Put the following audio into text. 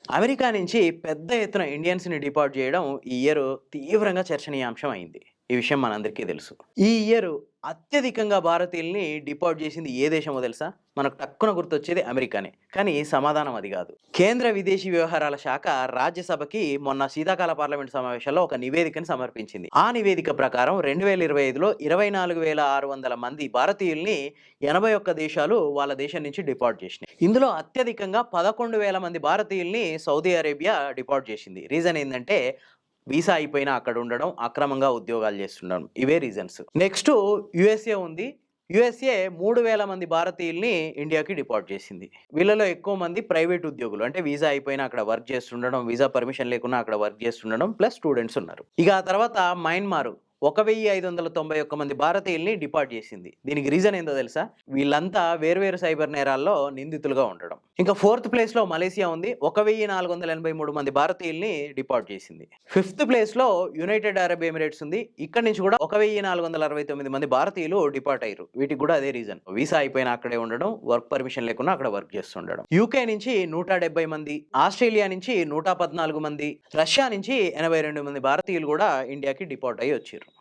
America నుంచి పెద్ద ఎత్తున ఇండియన్స్‌ని డిపార్ట్ చేయడం ఈ ఇయర్ తీవ్రంగా చర్చనీయాంశం అయింది. ఈ విషయం మనందరికీ తెలుసు. ఈ ఇయర్ అత్యధికంగా భారతీయుల్ని డిపార్ట్ చేసింది ఏ దేశమో తెలుసా? మనకు టక్కున గుర్తొచ్చేది అమెరికానే. కానీ సమాధానం అది గాదు. కేంద్ర విదేశీ వ్యవహారాల శాఖ రాజ్యసభకి మొన్న శీతాకాల పార్లమెంట్ సమావేశాల్లో ఒక నివేదికను సమర్పించింది. ఆ నివేదిక ప్రకారం 2025లో 24,600 మంది భారతీయుల్ని 81 దేశాలు వాళ్ళ దేశం నుంచి డిపార్ట్ చేసినాయి. ఇందులో అత్యధికంగా 11,000 మంది భారతీయుల్ని సౌదీ అరేబియా డిపార్ట్ చేసింది. రీజన్ ఏందంటే వీసా అయిపోయినా అక్కడ ఉండడం, అక్రమంగా ఉద్యోగాలు చేస్తుండడం. ఇవే రీజన్స్. నెక్స్ట్ యూఎస్ఏ ఉంది. యూఎస్ఏ 3,000 మంది భారతీయుల్ని ఇండియాకి డిపార్ట్ చేసింది. వీళ్ళలో ఎక్కువ మంది ప్రైవేట్ ఉద్యోగులు. అంటే వీసా అయిపోయినా అక్కడ వర్క్ చేస్తుండడం, వీసా పర్మిషన్ లేకున్నా అక్కడ వర్క్ చేస్తుండడం, ప్లస్ స్టూడెంట్స్ ఉన్నారు. ఇక ఆ తర్వాత మయన్మార్ 1,591 మంది భారతీయుల్ని డిపార్ట్ చేసింది. దీనికి రీజన్ ఏందో తెలుసా? వీళ్ళంతా వేర్వేరు సైబర్ నేరాల్లో నిందితులుగా ఉండడం. ఇంకా 4థ్ ప్లేస్‌లో మలేసియా ఉంది. 1,483 మంది భారతీయుల్ని డిపార్ట్ చేసింది. 5థ్ ప్లేస్‌లో యునైటెడ్ అరబ్ ఎమిరేట్స్ ఉంది. ఇక్కడి నుంచి కూడా 1,469 మంది భారతీయులు డిపార్ట్ అయ్యారు. వీటికి కూడా అదే రీజన్. వీసా అయిపోయినా అక్కడే ఉండడం, వర్క్ పర్మిషన్ లేకున్నా అక్కడ వర్క్ చేస్తుండడం. యూకే నుంచి 170 మంది, ఆస్ట్రేలియా నుంచి 114 మంది, రష్యా నుంచి 82 మంది భారతీయులు కూడా ఇండియాకి డిపార్ట్ అయ్యి వచ్చారు.